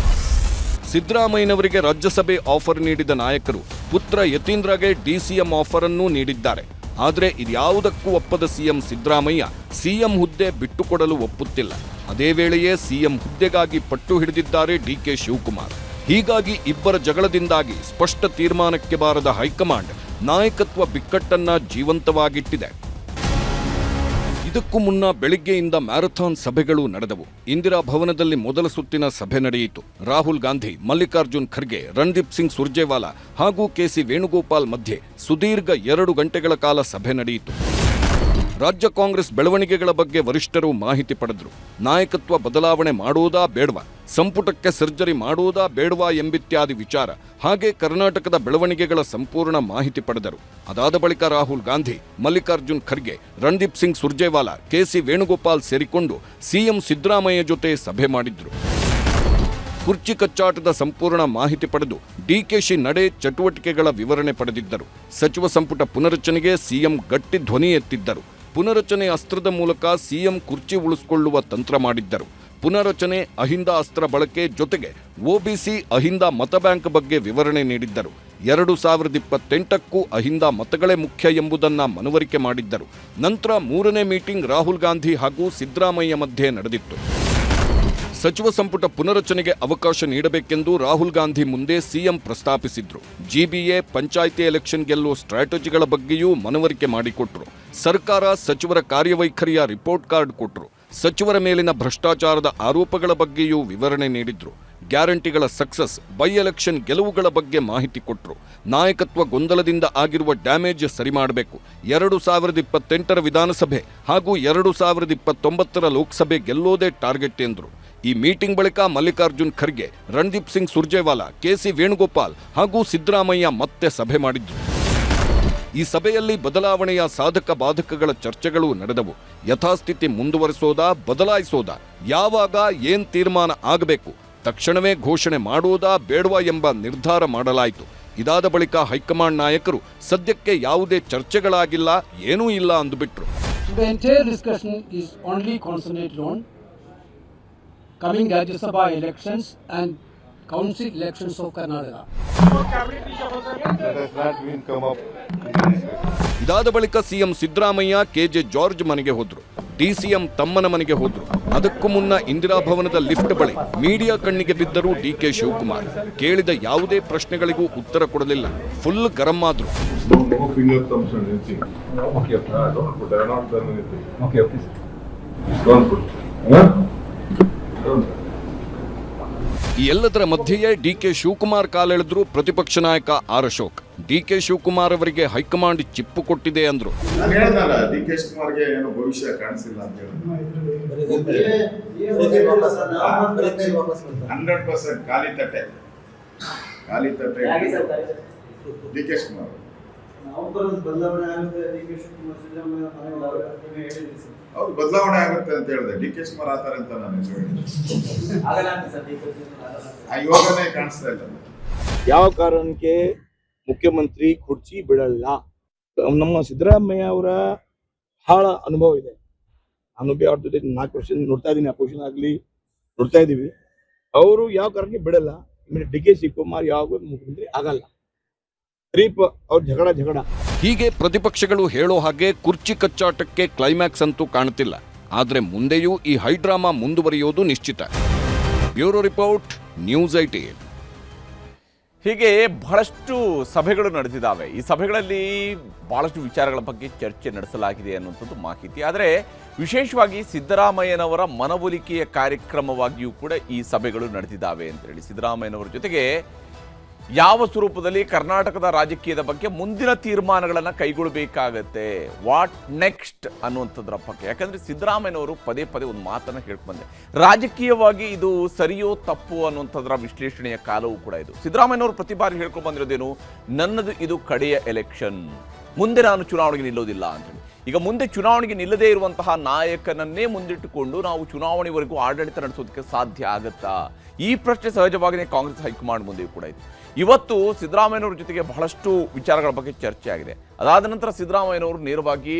ಸಿದ್ದರಾಮಯ್ಯನವರಿಗೆ ರಾಜ್ಯಸಭೆ ಆಫರ್ ನೀಡಿದ ನಾಯಕರು ಪುತ್ರ ಯತೀಂದ್ರಗೆ ಡಿಸಿಎಂ ಆಫರ್ ಅನ್ನೂ ನೀಡಿದ್ದಾರೆ. ಆದರೆ ಇದ್ಯಾವುದಕ್ಕೂ ಒಪ್ಪದ ಸಿಎಂ ಸಿದ್ದರಾಮಯ್ಯ ಸಿಎಂ ಹುದ್ದೆ ಬಿಟ್ಟುಕೊಡಲು ಒಪ್ಪುತ್ತಿಲ್ಲ. ಅದೇ ವೇಳೆಯೇ ಸಿಎಂ ಹುದ್ದೆಗಾಗಿ ಪಟ್ಟು ಹಿಡಿದಿದ್ದಾರೆ ಡಿಕೆ ಶಿವಕುಮಾರ್. ಹೀಗಾಗಿ ಇಬ್ಬರ ಜಗಳದಿಂದಾಗಿ ಸ್ಪಷ್ಟ ತೀರ್ಮಾನಕ್ಕೆ ಬಾರದ ಹೈಕಮಾಂಡ್ ನಾಯಕತ್ವ ಬಿಕ್ಕಟ್ಟನ್ನ ಜೀವಂತವಾಗಿಟ್ಟಿದೆ. ಇದಕ್ಕೂ ಮುನ್ನ ಬೆಳಿಗ್ಗೆಯಿಂದ ಮ್ಯಾರಥಾನ್ ಸಭೆಗಳು ನಡೆದವು. ಇಂದಿರಾ ಭವನದಲ್ಲಿ ಮೊದಲ ಸುತ್ತಿನ ಸಭೆ ನಡೆಯಿತು. ರಾಹುಲ್ ಗಾಂಧಿ, ಮಲ್ಲಿಕಾರ್ಜುನ್ ಖರ್ಗೆ, ರಣದೀಪ್ ಸಿಂಗ್ ಸುರ್ಜೇವಾಲಾ ಹಾಗೂ ಕೆಸಿ ವೇಣುಗೋಪಾಲ್ ಮಧ್ಯೆ ಸುದೀರ್ಘ 2 ಗಂಟೆಗಳ ಕಾಲ ಸಭೆ ನಡೆಯಿತು. ರಾಜ್ಯ ಕಾಂಗ್ರೆಸ್ ಬೆಳವಣಿಗೆಗಳ ಬಗ್ಗೆ ವರಿಷ್ಠರು ಮಾಹಿತಿ ಪಡೆದರು. ನಾಯಕತ್ವ ಬದಲಾವಣೆ ಮಾಡೋದಾ ಬೇಡವಾ, ಸಂಪುಟಕ್ಕೆ ಸರ್ಜರಿ ಮಾಡೋದಾ ಬೇಡವಾ ಎಂಬಿತ್ಯಾದಿ ವಿಚಾರ, ಹಾಗೆ ಕರ್ನಾಟಕದ ಬೆಳವಣಿಗೆಗಳ ಸಂಪೂರ್ಣ ಮಾಹಿತಿ ಪಡೆದರು. ಅದಾದ ಬಳಿಕ ರಾಹುಲ್ ಗಾಂಧಿ, ಮಲ್ಲಿಕಾರ್ಜುನ್ ಖರ್ಗೆ, ರಣದೀಪ್ ಸಿಂಗ್ ಸುರ್ಜೇವಾಲಾ, ಕೆಸಿ ವೇಣುಗೋಪಾಲ್ ಸೇರಿಕೊಂಡು ಸಿಎಂ ಸಿದ್ದರಾಮಯ್ಯ ಜೊತೆ ಸಭೆ ಮಾಡಿದ್ರು. ಕುರ್ಚಿ ಕಚ್ಚಾಟದ ಸಂಪೂರ್ಣ ಮಾಹಿತಿ ಪಡೆದು ಡಿಕೆಶಿ ನಡೆ, ಚಟುವಟಿಕೆಗಳ ವಿವರಣೆ ಪಡೆದಿದ್ದರು. ಸಚಿವ ಸಂಪುಟ ಪುನರಚನೆಗೆ ಸಿಎಂ ಗಟ್ಟಿ ಧ್ವನಿ ಎತ್ತಿದ್ದರು. ಪುನರಚನೆ ಅಸ್ತ್ರದ ಮೂಲಕ ಸಿಎಂ ಕುರ್ಚಿ ಉಳಿಸಿಕೊಳ್ಳುವ ತಂತ್ರ ಮಾಡಿದ್ದರು. ಪುನರಚನೆ, ಅಹಿಂದ ಅಸ್ತ್ರ ಬಳಕೆ ಜೊತೆಗೆ ಒಬಿಸಿ, ಅಹಿಂದ ಮತ ಬ್ಯಾಂಕ್ ಬಗ್ಗೆ ವಿವರಣೆ ನೀಡಿದ್ದರು. 2028ಕ್ಕೂ ಅಹಿಂದ ಮತಗಳೇ ಮುಖ್ಯ ಎಂಬುದನ್ನ ಮನವರಿಕೆ ಮಾಡಿದ್ದರು. ನಂತರ 3ನೇ ಮೀಟಿಂಗ್ ರಾಹುಲ್ ಗಾಂಧಿ ಹಾಗೂ ಸಿದ್ದರಾಮಯ್ಯ ಮಧ್ಯೆ ನಡೆದಿತ್ತು. ಸಚಿವ ಸಂಪುಟ ಪುನರಚನೆಗೆ ಅವಕಾಶ ನೀಡಬೇಕೆಂದು ರಾಹುಲ್ ಗಾಂಧಿ ಮುಂದೆ ಸಿಎಂ ಪ್ರಸ್ತಾಪಿಸಿದ್ರು. ಜಿಬಿಎ ಪಂಚಾಯಿತಿ ಎಲೆಕ್ಷನ್ ಗೆಲ್ಲುವ ಸ್ಟ್ರಾಟಜಿಗಳ ಬಗ್ಗೆಯೂ ಮನವರಿಕೆ ಮಾಡಿಕೊಟ್ರು. ಸರ್ಕಾರ ಸಚಿವರ ಕಾರ್ಯವೈಖರಿಯ ರಿಪೋರ್ಟ್ ಕಾರ್ಡ್ ಕೊಟ್ರು. ಸಚಿವರ ಮೇಲಿನ ಭ್ರಷ್ಟಾಚಾರದ ಆರೋಪಗಳ ಬಗ್ಗೆಯೂ ವಿವರಣೆ ನೀಡಿದ್ರು. ಗ್ಯಾರಂಟಿಗಳ ಸಕ್ಸಸ್, ಬೈ ಎಲೆಕ್ಷನ್ ಗೆಲುವುಗಳ ಬಗ್ಗೆ ಮಾಹಿತಿ ಕೊಟ್ರು. ನಾಯಕತ್ವ ಗೊಂದಲದಿಂದ ಆಗಿರುವ ಡ್ಯಾಮೇಜ್ ಸರಿ ಮಾಡಬೇಕು. 2028ರ ವಿಧಾನಸಭೆ ಹಾಗೂ 2029ರ ಲೋಕಸಭೆ ಗೆಲ್ಲೋದೇ ಟಾರ್ಗೆಟ್ ಎಂದ್ರು. ಈ ಮೀಟಿಂಗ್ ಬಳಿಕ ಮಲ್ಲಿಕಾರ್ಜುನ್ ಖರ್ಗೆ, ರಣದೀಪ್ ಸಿಂಗ್ ಸುರ್ಜೇವಾಲಾ, ಕೆಸಿ ವೇಣುಗೋಪಾಲ್ ಹಾಗೂ ಸಿದ್ದರಾಮಯ್ಯ ಮತ್ತೆ ಸಭೆ ಮಾಡಿದ್ರು. ಈ ಸಭೆಯಲ್ಲಿ ಬದಲಾವಣೆಯ ಸಾಧಕ ಬಾಧಕಗಳ ಚರ್ಚೆಗಳು ನಡೆದವು. ಯಥಾಸ್ಥಿತಿ ಮುಂದುವರಿಸೋದಾ, ಬದಲಾಯಿಸೋದಾ, ಯಾವಾಗ ಏನ್ ತೀರ್ಮಾನ ಆಗಬೇಕು, ತಕ್ಷಣವೇ ಘೋಷಣೆ ಮಾಡೋದಾ ಬೇಡವಾ ಎಂಬ ನಿರ್ಧಾರ ಮಾಡಲಾಯಿತು. ಇದಾದ ಬಳಿಕ ಹೈಕಮಾಂಡ್ ನಾಯಕರು ಸದ್ಯಕ್ಕೆ ಯಾವುದೇ ಚರ್ಚೆಗಳಾಗಿಲ್ಲ, ಏನೂ ಇಲ್ಲ ಅಂದುಬಿಟ್ರು. The entire discussion is only concentrated on coming Rajya Sabha elections and council elections of Karnataka. ಇದಾದ ಬಳಿಕ ಸಿಎಂ ಸಿದ್ದರಾಮಯ್ಯ ಕೆಜೆ ಜಾರ್ಜ್ ಮನೆಗೆ ಹೋದ್ರು. ಡಿಸಿಎಂ ತಮ್ಮನ ಮನೆಗೆ ಹೋದ್ರು. ಅದಕ್ಕೂ ಮುನ್ನ ಇಂದಿರಾ ಭವನದ ಲಿಫ್ಟ್ ಬಳಿ ಮೀಡಿಯಾ ಕಣ್ಣಿಗೆ ಬಿದ್ದರು ಡಿಕೆ ಶಿವಕುಮಾರ್. ಕೇಳಿದ ಯಾವುದೇ ಪ್ರಶ್ನೆಗಳಿಗೂ ಉತ್ತರ ಕೊಡಲಿಲ್ಲ. ಫುಲ್ ಗರಂ ಆದ್ರು. ಈ ಎಲ್ಲದರ ಮಧ್ಯೆಯೇ ಡಿಕೆ ಶಿವಕುಮಾರ್ ಕಾಲೆಳೆದ್ರು ಪ್ರತಿಪಕ್ಷ ನಾಯಕ ಆರ್ ಅಶೋಕ್. ಡಿಕೆ ಶಿವಕುಮಾರ್ ಅವರಿಗೆ ಹೈಕಮಾಂಡ್ ಚಿಪ್ಪು ಕೊಟ್ಟಿದೆ ಅಂದ್ರು. ನಾನು ಹೇಳ್ದಲ್ಲ, ಡಿಕೆ ಶಿವಕುಮಾರ್ಗೆ ಏನು ಭವಿಷ್ಯ ಕಾಣಿಸಿಲ್ಲ ಅಂತ ಹೇಳಿ 100% ಖಾಲಿ ತಟ್ಟೆ ಡಿಕೆ ಶಿವಕುಮಾರ್. ಅವ್ರು ಬದಲಾವಣೆ ಆಗುತ್ತೆ ಅಂತ ಹೇಳಿದೆ. ಡಿಕೆ ಶಿವಕುಮಾರ್ ಆತಾರೆ ಅಂತ ನಾನು ಆ ಯೋಗನೇ ಕಾಣಿಸ್ತಾ ಇಲ್ಲ. ಯಾವ ಕಾರಣಕ್ಕೆ ಮುಖ್ಯಮಂತ್ರಿ ಕುರ್ಚಿ ಬಿಡಲ್ಲ? ನಮ್ಮ ಸಿದ್ದರಾಮಯ್ಯ ಅವರ ಬಹಳ ಅನುಭವ ಇದೆ. ನಾನು ಅವ್ರ ಜೊತೆ 4 ವರ್ಷ ನೋಡ್ತಾ ಇದ್ದೀನಿ, ಅಪೋಸಿಷನ್ ಆಗಲಿ ನೋಡ್ತಾ ಇದ್ದೀವಿ. ಅವರು ಯಾವ ಕಾರಣಕ್ಕೆ ಬಿಡಲ್ಲ. ಡಿ ಕೆ ಶಿವಕುಮಾರ್ ಯಾವ ಮುಖ್ಯಮಂತ್ರಿ ಆಗಲ್ಲ. ಅವ್ರ ಜಗಳ ಹೀಗೆ ಪ್ರತಿಪಕ್ಷಗಳು ಹೇಳೋ ಹಾಗೆ ಕುರ್ಚಿ ಕಚ್ಚಾಟಕ್ಕೆ ಕ್ಲೈಮ್ಯಾಕ್ಸ್ ಅಂತೂ ಕಾಣುತ್ತಿಲ್ಲ. ಆದ್ರೆ ಮುಂದೆಯೂ ಈ ಹೈಡ್ರಾಮಾ ಮುಂದುವರಿಯೋದು ನಿಶ್ಚಿತ. Bureau report, news 18. ಹೀಗೆ ಬಹಳಷ್ಟು ಸಭೆಗಳು ನಡೆದಿದ್ದಾವೆ. ಈ ಸಭೆಗಳಲ್ಲಿ ಬಹಳಷ್ಟು ವಿಚಾರಗಳ ಬಗ್ಗೆ ಚರ್ಚೆ ನಡೆಸಲಾಗಿದೆ ಅನ್ನುವಂಥದ್ದು ಮಾಹಿತಿ. ಆದರೆ ವಿಶೇಷವಾಗಿ ಸಿದ್ದರಾಮಯ್ಯನವರ ಮನವೊಲಿಕೆಯ ಕಾರ್ಯಕ್ರಮವಾಗಿಯೂ ಕೂಡ ಈ ಸಭೆಗಳು ನಡೆದಿದ್ದಾವೆ ಅಂತ ಹೇಳಿ ಸಿದ್ದರಾಮಯ್ಯನವರ ಜೊತೆಗೆ ಯಾವ ಸ್ವರೂಪದಲ್ಲಿ ಕರ್ನಾಟಕದ ರಾಜಕೀಯದ ಬಗ್ಗೆ ಮುಂದಿನ ತೀರ್ಮಾನಗಳನ್ನು ಕೈಗೊಳ್ಳಬೇಕಾಗತ್ತೆ, ವಾಟ್ ನೆಕ್ಸ್ಟ್ ಅನ್ನುವಂಥದ್ರ ಬಗ್ಗೆ. ಯಾಕಂದರೆ ಸಿದ್ದರಾಮಯ್ಯನವರು ಪದೇ ಪದೇ ಒಂದು ಮಾತನ್ನು ಹೇಳ್ಕೊಂಡ್ಬಂದೆ, ರಾಜಕೀಯವಾಗಿ ಇದು ಸರಿಯೋ ತಪ್ಪು ಅನ್ನುವಂಥದ್ರ ವಿಶ್ಲೇಷಣೆಯ ಕಾಲವೂ ಕೂಡ ಇದು. ಸಿದ್ದರಾಮಯ್ಯನವರು ಪ್ರತಿ ಬಾರಿ ಹೇಳ್ಕೊಂಡು ಬಂದಿರೋದೇನು, ನನ್ನದು ಇದು ಕಡೆಯ ಎಲೆಕ್ಷನ್, ಮುಂದೆ ನಾನು ಚುನಾವಣೆಗೆ ನಿಲ್ಲೋದಿಲ್ಲ ಅಂತೇಳಿ. ಈಗ ಮುಂದೆ ಚುನಾವಣೆಗೆ ನಿಲ್ಲದೇ ಇರುವಂತಹ ನಾಯಕನನ್ನೇ ಮುಂದಿಟ್ಟುಕೊಂಡು ನಾವು ಚುನಾವಣೆವರೆಗೂ ಆಡಳಿತ ನಡೆಸೋದಕ್ಕೆ ಸಾಧ್ಯ ಆಗುತ್ತಾ? ಈ ಪ್ರಶ್ನೆ ಸಹಜವಾಗಿಯೇ ಕಾಂಗ್ರೆಸ್ ಹೈಕಮಾಂಡ್ ಮುಂದೆಯೂ ಕೂಡ ಇತ್ತು. ಇವತ್ತು ಸಿದ್ದರಾಮಯ್ಯನವ್ರ ಜೊತೆಗೆ ಬಹಳಷ್ಟು ವಿಚಾರಗಳ ಬಗ್ಗೆ ಚರ್ಚೆ ಆಗಿದೆ. ಅದಾದ ನಂತರ ಸಿದ್ದರಾಮಯ್ಯನವರು ನೇರವಾಗಿ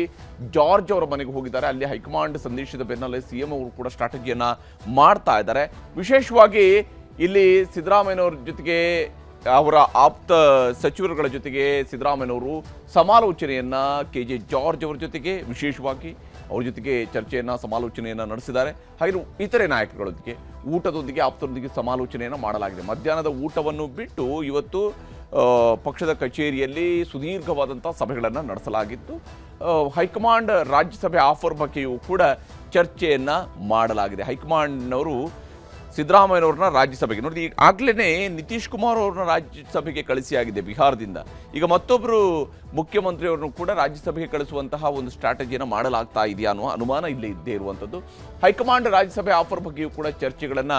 ಜಾರ್ಜ್ ಅವರ ಮನೆಗೆ ಹೋಗಿದ್ದಾರೆ. ಅಲ್ಲಿ ಹೈಕಮಾಂಡ್ ಸಂದೇಶದ ಬೆನ್ನಲ್ಲೇ ಸಿಎಂ ಅವರು ಕೂಡ ಸ್ಟ್ರಾಟಜಿಯನ್ನು ಮಾಡ್ತಾ ಇದ್ದಾರೆ. ವಿಶೇಷವಾಗಿ ಇಲ್ಲಿ ಸಿದ್ದರಾಮಯ್ಯನವ್ರ ಜೊತೆಗೆ ಅವರ ಆಪ್ತ ಸಚಿವರುಗಳ ಜೊತೆಗೆ ಸಿದ್ದರಾಮಯ್ಯನವರು ಸಮಾಲೋಚನೆಯನ್ನು ಕೆಜೆ ಜಾರ್ಜ್ ಅವರ ಜೊತೆಗೆ ವಿಶೇಷವಾಗಿ ಅವ್ರ ಜೊತೆಗೆ ಚರ್ಚೆಯನ್ನು ಸಮಾಲೋಚನೆಯನ್ನು ನಡೆಸಿದ್ದಾರೆ. ಹಾಗೆ ಇತರೆ ನಾಯಕರೊಂದಿಗೆ ಊಟದೊಂದಿಗೆ ಆಪ್ತರೊಂದಿಗೆ ಸಮಾಲೋಚನೆಯನ್ನು ಮಾಡಲಾಗಿದೆ. ಮಧ್ಯಾಹ್ನದ ಊಟವನ್ನು ಬಿಟ್ಟು ಇವತ್ತು ಪಕ್ಷದ ಕಚೇರಿಯಲ್ಲಿ ಸುದೀರ್ಘವಾದಂಥ ಸಭೆಗಳನ್ನು ನಡೆಸಲಾಗಿತ್ತು. ಹೈಕಮಾಂಡ್ ರಾಜ್ಯಸಭೆ ಆಫರ್ ಬಗ್ಗೆಯೂ ಕೂಡ ಚರ್ಚೆಯನ್ನು ಮಾಡಲಾಗಿದೆ. ಹೈಕಮಾಂಡ್ನವರು ಸಿದ್ದರಾಮಯ್ಯನವ್ರನ್ನ ರಾಜ್ಯಸಭೆಗೆ ನೋಡಿ, ಆಗಲೇ ನಿತೀಶ್ ಕುಮಾರ್ ಅವ್ರನ್ನ ರಾಜ್ಯಸಭೆಗೆ ಕಳಿಸಿಯಾಗಿದೆ ಬಿಹಾರದಿಂದ. ಈಗ ಮತ್ತೊಬ್ಬರು ಮುಖ್ಯಮಂತ್ರಿಯವ್ರನ್ನು ಕೂಡ ರಾಜ್ಯಸಭೆಗೆ ಕಳಿಸುವಂತಹ ಒಂದು ಸ್ಟ್ರಾಟಜಿಯನ್ನು ಮಾಡಲಾಗ್ತಾ ಇದೆಯಾ ಅನ್ನೋ ಅನುಮಾನ ಇಲ್ಲೇ ಇದ್ದೇ ಇರುವಂಥದ್ದು. ಹೈಕಮಾಂಡ್ ರಾಜ್ಯಸಭೆ ಆಫರ್ ಬಗ್ಗೆಯೂ ಕೂಡ ಚರ್ಚೆಗಳನ್ನು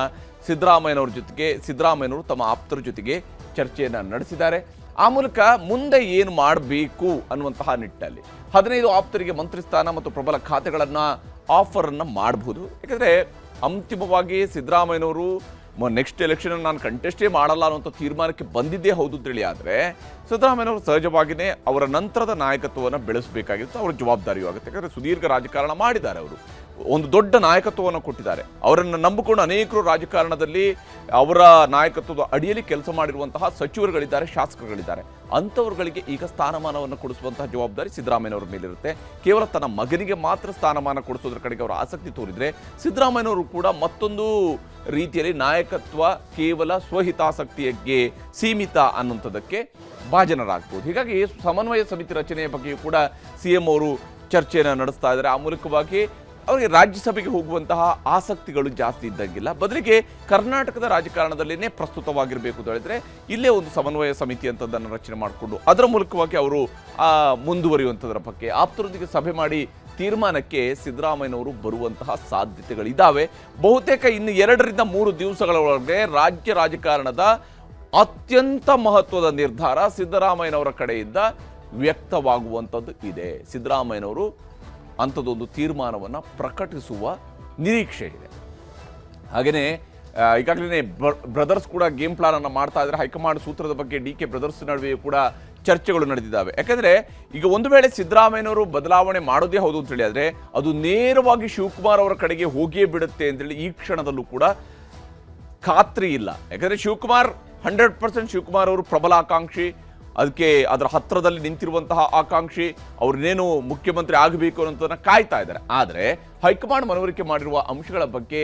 ಸಿದ್ದರಾಮಯ್ಯನವ್ರ ಜೊತೆಗೆ ಸಿದ್ದರಾಮಯ್ಯನವರು ತಮ್ಮ ಆಪ್ತರ ಜೊತೆಗೆ ಚರ್ಚೆಯನ್ನು ನಡೆಸಿದ್ದಾರೆ. ಆ ಮೂಲಕ ಮುಂದೆ ಏನು ಮಾಡಬೇಕು ಅನ್ನುವಂತಹ ನಿಟ್ಟಲ್ಲಿ 15 ಆಪ್ತರಿಗೆ ಮಂತ್ರಿ ಸ್ಥಾನ ಮತ್ತು ಪ್ರಬಲ ಖಾತೆಗಳನ್ನು ಆಫರನ್ನು ಮಾಡಬಹುದು. ಯಾಕಂದರೆ ಅಂತಿಮವಾಗಿ ಸಿದ್ದರಾಮಯ್ಯನವರು ನೆಕ್ಸ್ಟ್ ಎಲೆಕ್ಷನ್ ನಾನು ಕಂಟೆಸ್ಟೇ ಮಾಡಲ್ಲ ಅನ್ನೋಂಥ ತೀರ್ಮಾನಕ್ಕೆ ಬಂದಿದ್ದೇ ಹೌದು ಅಂತೇಳಿ. ಆದರೆ ಸಿದ್ದರಾಮಯ್ಯನವರು ಸಹಜವಾಗಿಯೇ ಅವರ ನಂತರದ ನಾಯಕತ್ವವನ್ನು ಬೆಳೆಸಬೇಕಾಗಿತ್ತು, ಅವರ ಜವಾಬ್ದಾರಿಯೂ ಆಗುತ್ತೆ. ಯಾಕಂದರೆ ಸುದೀರ್ಘ ರಾಜಕಾರಣ ಮಾಡಿದ್ದಾರೆ, ಅವರು ಒಂದು ದೊಡ್ಡ ನಾಯಕತ್ವವನ್ನು ಕೊಟ್ಟಿದ್ದಾರೆ. ಅವರನ್ನು ನಂಬಿಕೊಂಡು ಅನೇಕರು ರಾಜಕಾರಣದಲ್ಲಿ ಅವರ ನಾಯಕತ್ವದ ಅಡಿಯಲ್ಲಿ ಕೆಲಸ ಮಾಡಿರುವಂತಹ ಸಚಿವರುಗಳಿದ್ದಾರೆ, ಶಾಸಕರುಗಳಿದ್ದಾರೆ. ಅಂಥವ್ರುಗಳಿಗೆ ಈಗ ಸ್ಥಾನಮಾನವನ್ನು ಕೊಡಿಸುವಂತಹ ಜವಾಬ್ದಾರಿ ಸಿದ್ದರಾಮಯ್ಯನವರ ಮೇಲಿರುತ್ತೆ. ಕೇವಲ ತನ್ನ ಮಗನಿಗೆ ಮಾತ್ರ ಸ್ಥಾನಮಾನ ಕೊಡಿಸೋದ್ರ ಕಡೆಗೆ ಅವರು ಆಸಕ್ತಿ ತೋರಿದರೆ, ಸಿದ್ದರಾಮಯ್ಯನವರು ಕೂಡ ಮತ್ತೊಂದು ರೀತಿಯಲ್ಲಿ ನಾಯಕತ್ವ ಕೇವಲ ಸ್ವಹಿತಾಸಕ್ತಿಗೆ ಸೀಮಿತ ಅನ್ನುವಂಥದ್ದಕ್ಕೆ ಭಾಜನರಾಗ್ಬೋದು. ಹೀಗಾಗಿ ಸಮನ್ವಯ ಸಮಿತಿ ರಚನೆಯ ಬಗ್ಗೆಯೂ ಕೂಡ CM ಅವರು ಚರ್ಚೆಯನ್ನು ನಡೆಸ್ತಾ ಇದ್ದಾರೆ. ಆ ಮೂಲಕವಾಗಿ ಅವರಿಗೆ ರಾಜ್ಯಸಭೆಗೆ ಹೋಗುವಂತಹ ಆಸಕ್ತಿಗಳು ಜಾಸ್ತಿ ಇದ್ದಂಗಿಲ್ಲ, ಬದಲಿಗೆ ಕರ್ನಾಟಕದ ರಾಜಕಾರಣದಲ್ಲಿನೇ ಪ್ರಸ್ತುತವಾಗಿರಬೇಕು ಅಂತ ಹೇಳಿದ್ರೆ ಇಲ್ಲೇ ಒಂದು ಸಮನ್ವಯ ಸಮಿತಿ ಅಂತದನ್ನು ರಚನೆ ಮಾಡಿಕೊಂಡು ಅದರ ಮೂಲಕವಾಗಿ ಅವರು ಮುಂದುವರಿಯುವಂಥದ್ರ ಬಗ್ಗೆ ಆಪ್ತರೊಂದಿಗೆ ಸಭೆ ಮಾಡಿ ತೀರ್ಮಾನಕ್ಕೆ ಸಿದ್ದರಾಮಯ್ಯನವರು ಬರುವಂತಹ ಸಾಧ್ಯತೆಗಳಿದ್ದಾವೆ. ಬಹುತೇಕ ಇನ್ನು 2-3 ದಿವಸಗಳ ಒಳಗೆ ರಾಜ್ಯ ರಾಜಕಾರಣದ ಅತ್ಯಂತ ಮಹತ್ವದ ನಿರ್ಧಾರ ಸಿದ್ದರಾಮಯ್ಯನವರ ಕಡೆಯಿಂದ ವ್ಯಕ್ತವಾಗುವಂಥದ್ದು ಇದೆ. ಸಿದ್ದರಾಮಯ್ಯನವರು ಅಂಥದ್ದೊಂದು ತೀರ್ಮಾನವನ್ನು ಪ್ರಕಟಿಸುವ ನಿರೀಕ್ಷೆ ಇದೆ. ಹಾಗೆಯೇ ಈಗಾಗಲೇ ಬ್ರದರ್ಸ್ ಕೂಡ ಗೇಮ್ ಪ್ಲಾನನ್ನು ಮಾಡ್ತಾ ಇದ್ದಾರೆ. ಹೈಕಮಾಂಡ್ ಸೂತ್ರದ ಬಗ್ಗೆ DK ಬ್ರದರ್ಸ್ ನಡುವೆಯೂ ಕೂಡ ಚರ್ಚೆಗಳು ನಡೆದಿದ್ದಾವೆ. ಯಾಕಂದರೆ ಈಗ ಒಂದು ವೇಳೆ ಸಿದ್ದರಾಮಯ್ಯನವರು ಬದಲಾವಣೆ ಮಾಡೋದೇ ಹೌದು ಅಂತೇಳಿ ಆದರೆ ಅದು ನೇರವಾಗಿ ಶಿವಕುಮಾರ್ ಅವರ ಕಡೆಗೆ ಹೋಗಿಯೇ ಬಿಡುತ್ತೆ ಅಂತೇಳಿ ಈ ಕ್ಷಣದಲ್ಲೂ ಕೂಡ ಖಾತ್ರಿ ಇಲ್ಲ. ಯಾಕಂದರೆ 100% ಶಿವಕುಮಾರ್ ಅವರು ಪ್ರಬಲ ಆಕಾಂಕ್ಷಿ, ಅದಕ್ಕೆ ಅದರ ಹತ್ತಿರದಲ್ಲಿ ನಿಂತಿರುವಂತಹ ಆಕಾಂಕ್ಷಿ, ಅವ್ರನ್ನೇನು ಮುಖ್ಯಮಂತ್ರಿ ಆಗಬೇಕು ಅನ್ನೋದನ್ನು ಕಾಯ್ತಾ ಇದ್ದಾರೆ. ಆದರೆ ಹೈಕಮಾಂಡ್ ಮನವರಿಕೆ ಮಾಡಿರುವ ಅಂಶಗಳ ಬಗ್ಗೆ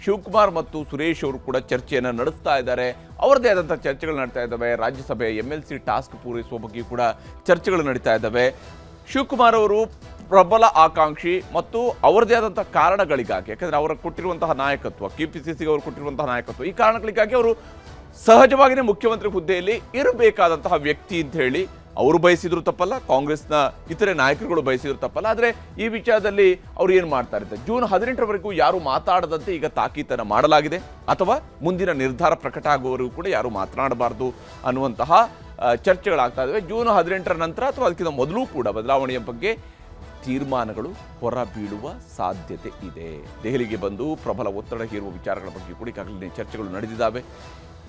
ಶಿವಕುಮಾರ್ ಮತ್ತು ಸುರೇಶ್ ಅವರು ಕೂಡ ಚರ್ಚೆಯನ್ನು ನಡೆಸ್ತಾ ಇದ್ದಾರೆ. ಅವರದೇ ಆದಂಥ ಚರ್ಚೆಗಳು ನಡೀತಾ ಇದ್ದಾವೆ. ರಾಜ್ಯಸಭೆ MLC ಟಾಸ್ಕ್ ಪೂರೈಸುವ ಬಗ್ಗೆ ಕೂಡ ಚರ್ಚೆಗಳು ನಡೀತಾ ಇದ್ದಾವೆ. ಶಿವಕುಮಾರ್ ಅವರು ಪ್ರಬಲ ಆಕಾಂಕ್ಷಿ ಮತ್ತು ಅವರದೇ ಆದಂಥ ಕಾರಣಗಳಿಗಾಗಿ, ಯಾಕಂದರೆ ಅವರ ಕೊಟ್ಟಿರುವಂತಹ ನಾಯಕತ್ವ, KPCCಗೆ ಅವರು ಕೊಟ್ಟಿರುವಂತಹ ನಾಯಕತ್ವ, ಈ ಕಾರಣಗಳಿಗಾಗಿ ಅವರು ಸಹಜವಾಗಿಯೇ ಮುಖ್ಯಮಂತ್ರಿ ಹುದ್ದೆಯಲ್ಲಿ ಇರಬೇಕಾದಂತಹ ವ್ಯಕ್ತಿ ಅಂತ ಹೇಳಿ ಅವರು ಬಯಸಿದ್ರು ತಪ್ಪಲ್ಲ, ಕಾಂಗ್ರೆಸ್ನ ಇತರೆ ನಾಯಕರುಗಳು ಬಯಸಿದ್ರು ತಪ್ಪಲ್ಲ. ಆದರೆ ಈ ವಿಚಾರದಲ್ಲಿ ಅವರು ಏನು ಮಾಡ್ತಾ ಇದ್ದಾರೆ, ಜೂನ್ 18ರವರೆಗೂ ಯಾರು ಮಾತಾಡದಂತೆ ಈಗ ತಾಕೀತನ್ನು ಮಾಡಲಾಗಿದೆ, ಅಥವಾ ಮುಂದಿನ ನಿರ್ಧಾರ ಪ್ರಕಟ ಆಗುವವರೆಗೂ ಕೂಡ ಯಾರು ಮಾತನಾಡಬಾರ್ದು ಅನ್ನುವಂತಹ ಚರ್ಚೆಗಳಾಗ್ತಾ ಇದ್ದಾವೆ. ಜೂನ್ 18ರ ನಂತರ ಅಥವಾ ಅದಕ್ಕಿಂತ ಮೊದಲು ಕೂಡ ಬದಲಾವಣೆಯ ಬಗ್ಗೆ ತೀರ್ಮಾನಗಳು ಹೊರಬೀಳುವ ಸಾಧ್ಯತೆ ಇದೆ. ದೆಹಲಿಗೆ ಬಂದು ಪ್ರಬಲ ಒತ್ತಡ ಹೇರುವ ವಿಚಾರಗಳ ಬಗ್ಗೆ ಕೂಡ ಈಗಾಗಲೇ ಚರ್ಚೆಗಳು ನಡೆದಿದ್ದಾವೆ.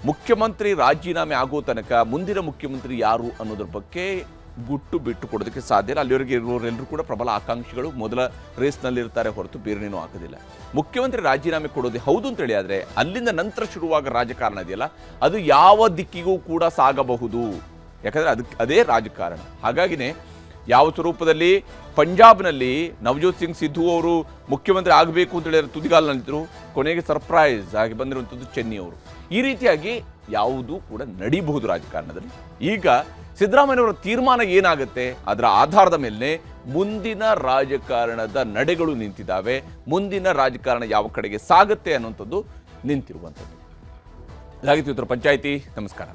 ಮುಖ್ಯಮಂತ್ರಿ ರಾಜೀನಾಮೆ ಆಗೋ ತನಕ ಮುಂದಿನ ಮುಖ್ಯಮಂತ್ರಿ ಯಾರು ಅನ್ನೋದ್ರ ಬಗ್ಗೆ ಗುಟ್ಟು ಬಿಟ್ಟು ಕೊಡೋದಕ್ಕೆ ಸಾಧ್ಯ ಇಲ್ಲ. ಅಲ್ಲಿವರೆಗೆ ಇರೋರೆಲ್ಲರೂ ಕೂಡ ಪ್ರಬಲ ಆಕಾಂಕ್ಷಿಗಳು ಮೊದಲ ರೇಸ್ನಲ್ಲಿರ್ತಾರೆ ಹೊರತು ಬೇರೆನೇನೂ ಆಗೋದಿಲ್ಲ. ಮುಖ್ಯಮಂತ್ರಿ ರಾಜೀನಾಮೆ ಕೊಡೋದೇ ಹೌದು ಅಂತೇಳಿ ಆದರೆ ಅಲ್ಲಿಂದ ನಂತರ ಶುರುವಾಗ ರಾಜಕಾರಣ ಇದೆಯಲ್ಲ, ಅದು ಯಾವ ದಿಕ್ಕಿಗೂ ಕೂಡ ಸಾಗಬಹುದು. ಯಾಕಂದರೆ ಅದೇ ರಾಜಕಾರಣ. ಹಾಗಾಗಿನೇ ಯಾವ ಸ್ವರೂಪದಲ್ಲಿ ಪಂಜಾಬ್ನಲ್ಲಿ ನವಜೋತ್ ಸಿಂಗ್ ಸಿಧು ಅವರು ಮುಖ್ಯಮಂತ್ರಿ ಆಗಬೇಕು ಅಂತ ಹೇಳಿದ್ರೆ ತುದಿಗಾಲಿನಲ್ಲಿದ್ದರು, ಕೊನೆಗೆ ಸರ್ಪ್ರೈಸ್ ಆಗಿ ಬಂದಿರುವಂಥದ್ದು ಚೆನ್ನಿ ಅವರು. ಈ ರೀತಿಯಾಗಿ ಯಾವುದೂ ಕೂಡ ನಡೀಬಹುದು ರಾಜಕಾರಣದಲ್ಲಿ. ಈಗ ಸಿದ್ದರಾಮಯ್ಯನವರ ತೀರ್ಮಾನ ಏನಾಗುತ್ತೆ ಅದರ ಆಧಾರದ ಮೇಲೆ ಮುಂದಿನ ರಾಜಕಾರಣದ ನಡೆಗಳು ನಿಂತಿದ್ದಾವೆ. ಮುಂದಿನ ರಾಜಕಾರಣ ಯಾವ ಕಡೆಗೆ ಸಾಗುತ್ತೆ ಅನ್ನುವಂಥದ್ದು ನಿಂತಿರುವಂಥದ್ದು. ಇದಾಗಿತ್ತು ಉತ್ತರ ಪಂಚಾಯಿತಿ. ನಮಸ್ಕಾರ.